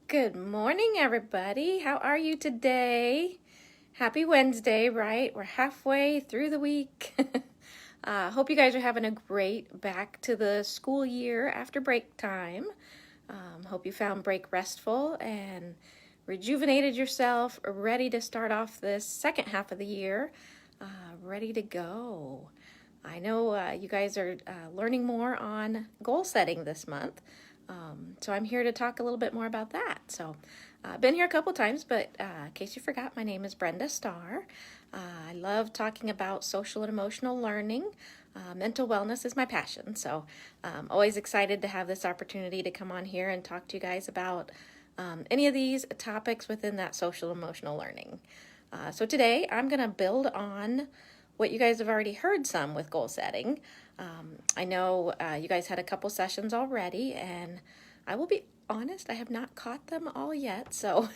Good morning, everybody. How are you today? Happy Wednesday, right? We're halfway through the week. Hope you guys are having a great back to the school year after break time. Hope you found break restful and rejuvenated yourself, ready to start off this second half of the year, ready to go. I know you guys are learning more on goal setting this month. So I'm here to talk a little bit more about that. So I've been here a couple times, but in case you forgot, my name is Brenda Starr. I love talking about social and emotional learning. Mental wellness is my passion. So I'm always excited to have this opportunity to come on here and talk to you guys about any of these topics within that social and emotional learning. So today I'm going to build on what you guys have already heard some with goal setting. I know you guys had a couple sessions already, and I will be honest, I have not caught them all yet, so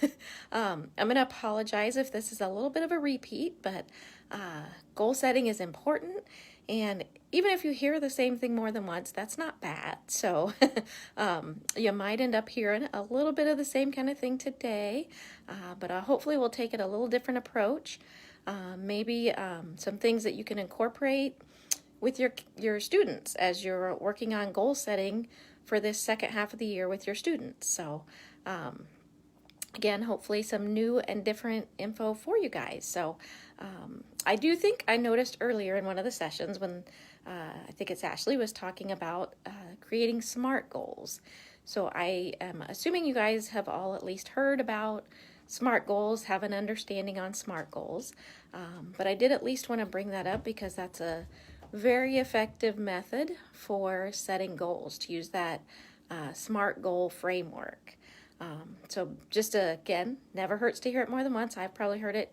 I'm going to apologize if this is a little bit of a repeat, but goal setting is important, and even if you hear the same thing more than once, that's not bad. So you might end up hearing a little bit of the same kind of thing today, but hopefully we'll take it a little different approach. Maybe some things that you can incorporate with your students as you're working on goal setting for this second half of the year with your students. So again, hopefully some new and different info for you guys. So I do think I noticed earlier in one of the sessions when I think it's Ashley was talking about creating SMART goals. So I am assuming you guys have all at least heard about SMART goals, have an understanding on SMART goals, but I did at least want to bring that up because that's a very effective method for setting goals, to use that SMART goal framework. So just again, never hurts to hear it more than once. I've probably heard it,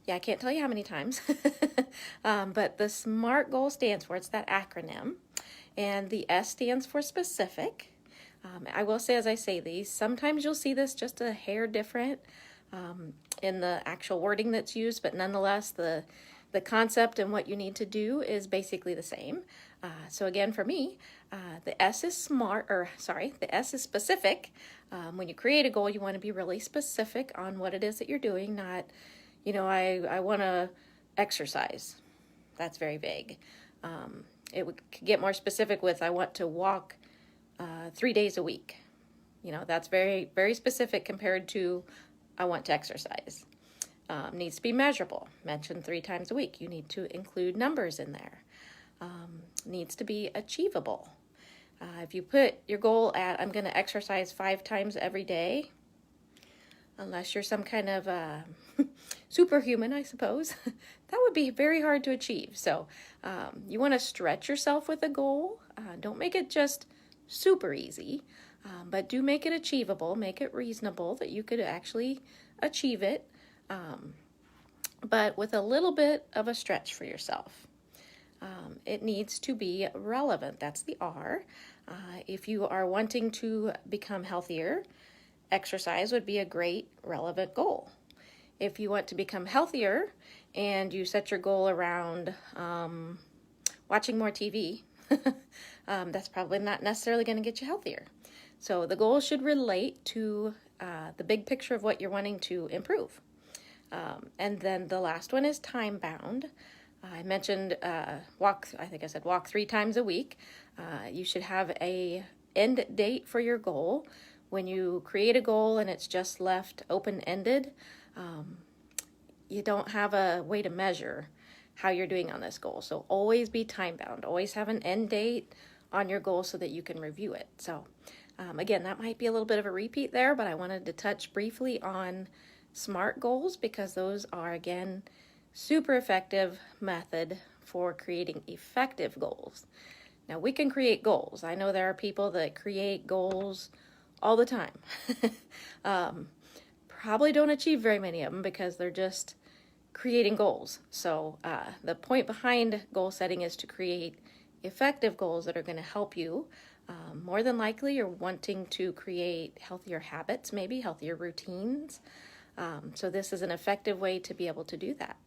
I can't tell you how many times, but the SMART goal stands for, it's that acronym, and the S stands for specific. I will say, as I say these, sometimes you'll see this just a hair different in the actual wording that's used, but nonetheless, the concept and what you need to do is basically the same. So again, for me, the S is the S is specific. When you create a goal, you want to be really specific on what it is that you're doing, not, I want to exercise. That's very vague. It would get more specific with, I want to walk 3 days a week. That's very, very specific compared to, I want to exercise. Needs to be measurable, mentioned 3 times a week. You need to include numbers in there. Needs to be achievable. If you put your goal at, I'm going to exercise 5 times every day, unless you're some kind of superhuman, I suppose, that would be very hard to achieve. So you want to stretch yourself with a goal. Don't make it just super easy, but do make it achievable, make it reasonable that you could actually achieve it. But with a little bit of a stretch for yourself. It needs to be relevant. That's the R. If you are wanting to become healthier, exercise would be a great relevant goal. If you want to become healthier and you set your goal around watching more TV, that's probably not necessarily going to get you healthier. So the goal should relate to the big picture of what you're wanting to improve. And then the last one is time bound. I mentioned walk 3 times a week. You should have a end date for your goal. When you create a goal and it's just left open-ended, you don't have a way to measure how you're doing on this goal. So always be time bound. Always have an end date on your goal so that you can review it. So again, that might be a little bit of a repeat there, but I wanted to touch briefly on SMART goals because those are, again, super effective method for creating effective goals. Now, we can create goals. I know there are people that create goals all the time. Probably don't achieve very many of them because they're just creating goals. So the point behind goal setting is to create effective goals that are going to help you. More than likely, you're wanting to create healthier habits, maybe healthier routines. So this is an effective way to be able to do that.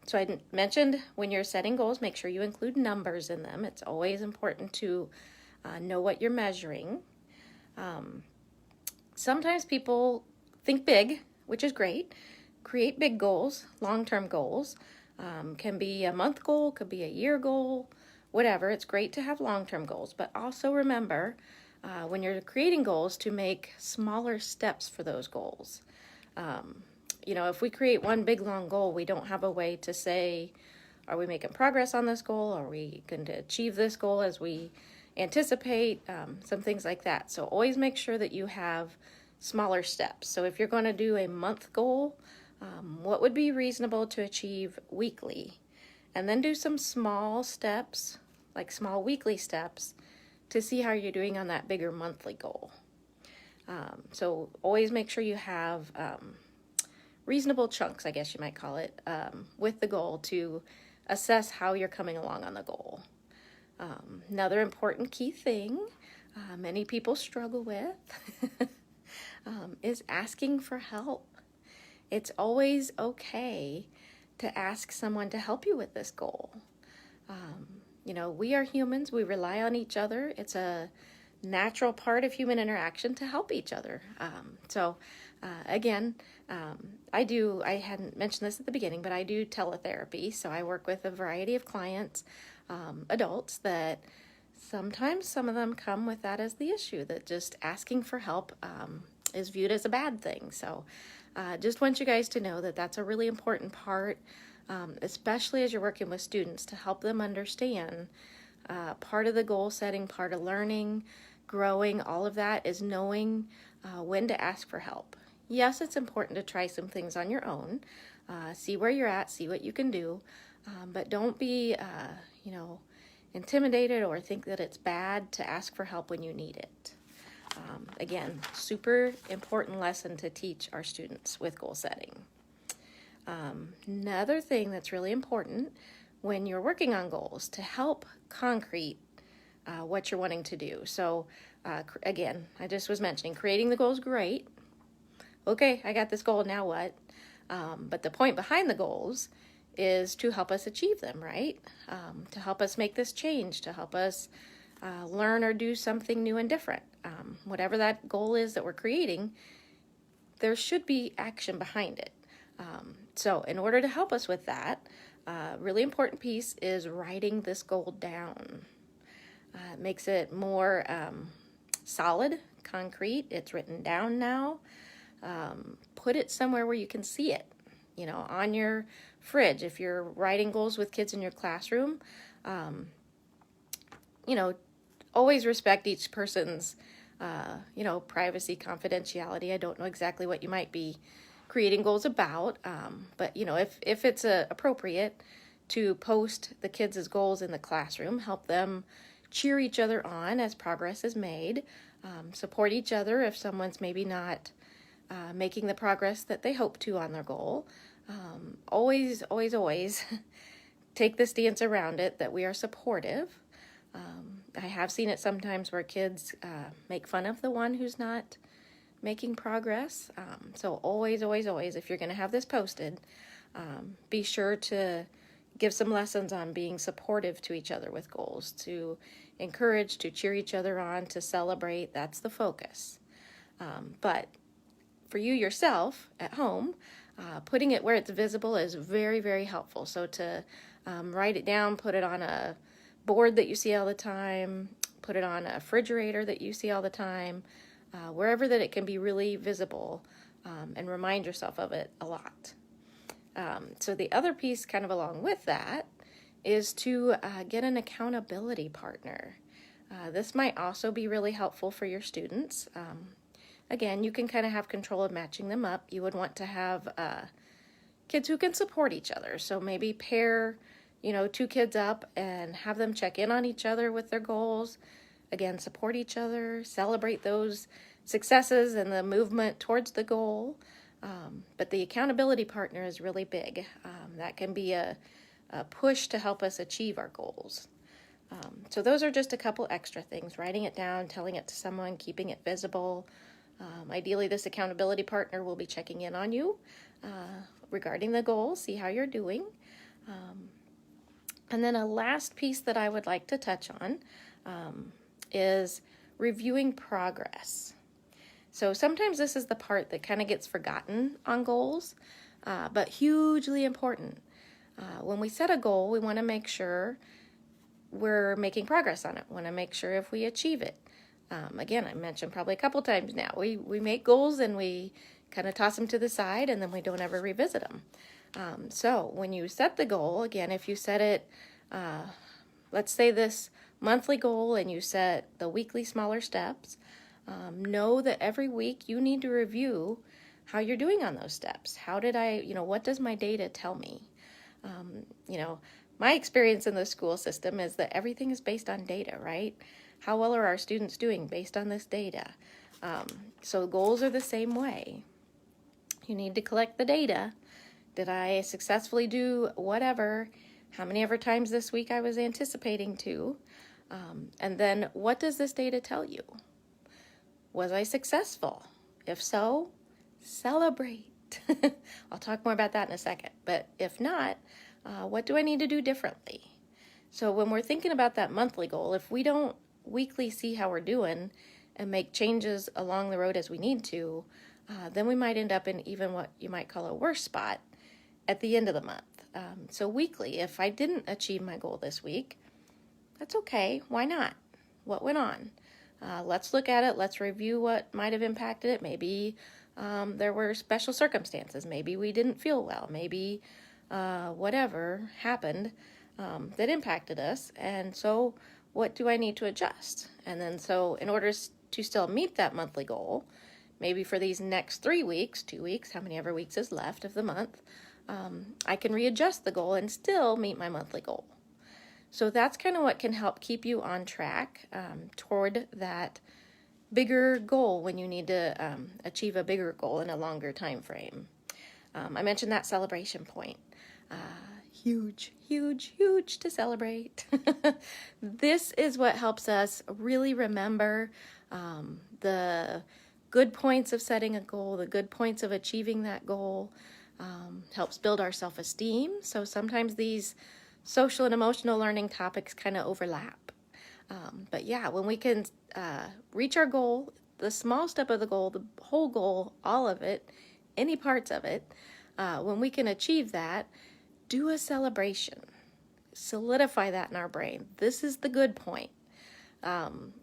So I mentioned when you're setting goals, make sure you include numbers in them. It's always important to know what you're measuring. Sometimes people think big, which is great. Create big goals, long-term goals. Can be a month goal, could be a year goal, whatever. It's great to have long-term goals, but also remember when you're creating goals to make smaller steps for those goals. If we create one big long goal, we don't have a way to say, are we making progress on this goal? Are we going to achieve this goal as we anticipate? Some things like that. So always make sure that you have smaller steps. So if you're going to do a month goal, what would be reasonable to achieve weekly? And then do some small steps, like small weekly steps, to see how you're doing on that bigger monthly goal. So always make sure you have reasonable chunks, I guess you might call it, with the goal to assess how you're coming along on the goal. Another important key thing many people struggle with is asking for help. It's always okay to ask someone to help you with this goal. We are humans. We rely on each other. It's a natural part of human interaction to help each other. I hadn't mentioned this at the beginning, but I do teletherapy. So I work with a variety of clients, adults, that sometimes some of them come with that as the issue, that just asking for help is viewed as a bad thing. So just want you guys to know that that's a really important part, especially as you're working with students, to help them understand part of the goal setting, part of learning, growing, all of that is knowing when to ask for help. Yes, it's important to try some things on your own, see where you're at, see what you can do, but don't be, intimidated or think that it's bad to ask for help when you need it. Again, super important lesson to teach our students with goal setting. Another thing that's really important when you're working on goals to help concrete what you're wanting to do. So again, I just was mentioning creating the goal is great. Okay, I got this goal, now what? But the point behind the goals is to help us achieve them, right? To help us make this change, to help us learn or do something new and different. Whatever that goal is that we're creating, there should be action behind it. So in order to help us with that, a really important piece is writing this goal down. It makes it more solid, concrete. It's written down now. Put it somewhere where you can see it, on your fridge. If you're writing goals with kids in your classroom, always respect each person's, privacy, confidentiality. I don't know exactly what you might be creating goals about, but, if it's appropriate to post the kids' goals in the classroom, help them cheer each other on as progress is made, support each other if someone's maybe not making the progress that they hope to on their goal. Always take the stance around it that we are supportive. I have seen it sometimes where kids make fun of the one who's not making progress. So always, if you're going to have this posted, be sure to give some lessons on being supportive to each other with goals, to encourage, to cheer each other on, to celebrate. That's the focus. But for you yourself at home, putting it where it's visible is very, very helpful. So to write it down, put it on a board that you see all the time, put it on a refrigerator that you see all the time, wherever that it can be really visible, and remind yourself of it a lot. So the other piece kind of along with that is to get an accountability partner. This might also be really helpful for your students. Again, you can kind of have control of matching them up. You would want to have kids who can support each other. So maybe pair, two kids up and have them check in on each other with their goals. Again, support each other, celebrate those successes and the movement towards the goal. But the accountability partner is really big. That can be a push to help us achieve our goals. So those are just a couple extra things: writing it down, telling it to someone, keeping it visible. Ideally, this accountability partner will be checking in on you regarding the goal, see how you're doing. And then a last piece that I would like to touch on is reviewing progress. So sometimes this is the part that kind of gets forgotten on goals, but hugely important. When we set a goal, we want to make sure we're making progress on it. We want to make sure if we achieve it. Again, I mentioned probably a couple times now, we make goals and we kind of toss them to the side and then we don't ever revisit them. So when you set the goal, again, if you set it, let's say this monthly goal and you set the weekly smaller steps, know that every week you need to review how you're doing on those steps. How did what does my data tell me? My experience in the school system is that everything is based on data, right? How well are our students doing based on this data? So goals are the same way. You need to collect the data. Did I successfully do whatever, how many ever times this week I was anticipating to? And then what does this data tell you? Was I successful? If so, celebrate. I'll talk more about that in a second. But if not, what do I need to do differently? So when we're thinking about that monthly goal, if we don't weekly see how we're doing and make changes along the road as we need to, then we might end up in even what you might call a worse spot at the end of the month. So weekly, if I didn't achieve my goal this week, that's okay. Why not? What went on? Let's look at it. Let's review what might have impacted it. Maybe there were special circumstances. Maybe we didn't feel well. Maybe whatever happened that impacted us. And so what do I need to adjust? And then so in order to still meet that monthly goal, maybe for these next 3 weeks, 2 weeks, how many ever weeks is left of the month, I can readjust the goal and still meet my monthly goal. So that's kind of what can help keep you on track toward that bigger goal when you need to achieve a bigger goal in a longer time frame. I mentioned that celebration point. Huge, huge, huge to celebrate. This is what helps us really remember the good points of setting a goal, the good points of achieving that goal. Helps build our self-esteem. So sometimes these social and emotional learning topics kind of overlap. But yeah, when we can reach our goal, the small step of the goal, the whole goal, all of it, any parts of it, when we can achieve that, do a celebration. Solidify that in our brain. This is the good point.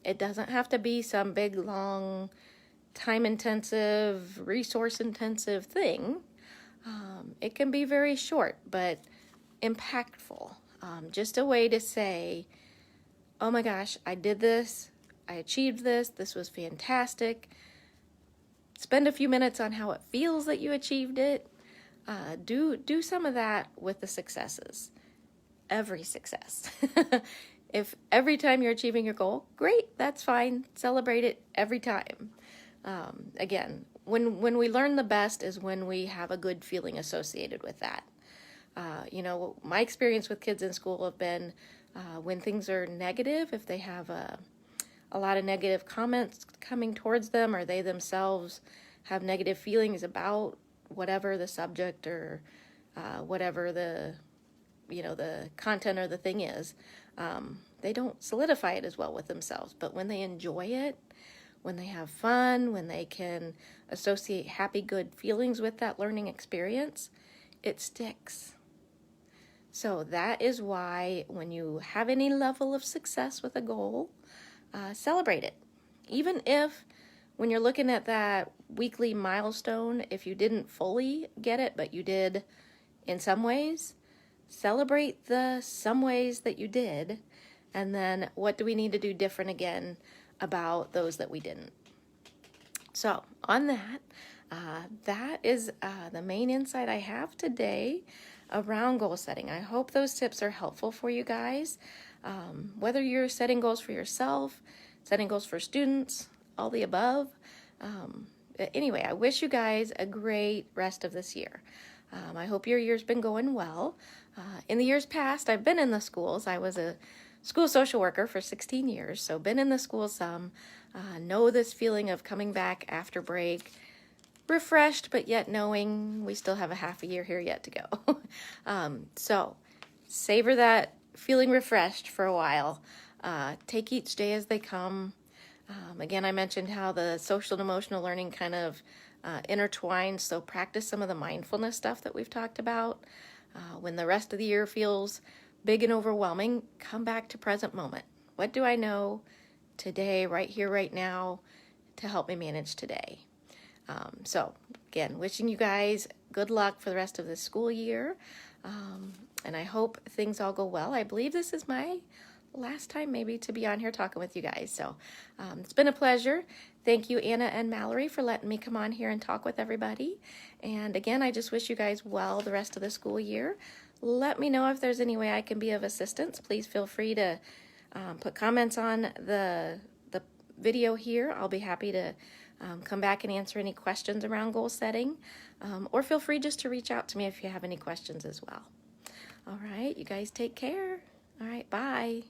It doesn't have to be some big, long, time-intensive, resource-intensive thing. It can be very short, but impactful. Just a way to say, oh my gosh, I did this. I achieved this. This was fantastic. Spend a few minutes on how it feels that you achieved it. Do some of that with the successes. Every success. If every time you're achieving your goal, great, that's fine. Celebrate it every time. Again, when we learn the best is when we have a good feeling associated with that. My experience with kids in school have been when things are negative, if they have a lot of negative comments coming towards them, or they themselves have negative feelings about whatever the subject or whatever the content or the thing is, they don't solidify it as well with themselves. But when they enjoy it, when they have fun, when they can associate happy, good feelings with that learning experience, it sticks. So that is why when you have any level of success with a goal, celebrate it. Even if when you're looking at that weekly milestone, if you didn't fully get it, but you did in some ways, celebrate the some ways that you did, and then what do we need to do different again about those that we didn't. So on that, that is the main insight I have today around goal setting. I hope those tips are helpful for you guys. Whether you're setting goals for yourself, setting goals for students, all the above. Anyway, I wish you guys a great rest of this year. I hope your year's been going well. In the years past, I've been in the schools. I was a school social worker for 16 years, so been in the school some. Know this feeling of coming back after break, refreshed, but yet knowing we still have a half a year here yet to go. So savor that feeling refreshed for a while. Take each day as they come. Again, I mentioned how the social and emotional learning kind of intertwines, so practice some of the mindfulness stuff that we've talked about. When the rest of the year feels big and overwhelming, come back to present moment. What do I know today, right here, right now, to help me manage today? So again, wishing you guys good luck for the rest of the school year. And I hope things all go well. I believe this is my last time maybe to be on here talking with you guys. So it's been a pleasure. Thank you, Anna and Mallory, for letting me come on here and talk with everybody. And again, I just wish you guys well the rest of the school year. Let me know if there's any way I can be of assistance. Please feel free to put comments on the video here. I'll be happy to come back and answer any questions around goal setting, or feel free just to reach out to me if you have any questions as well. All right, you guys take care. All right, bye.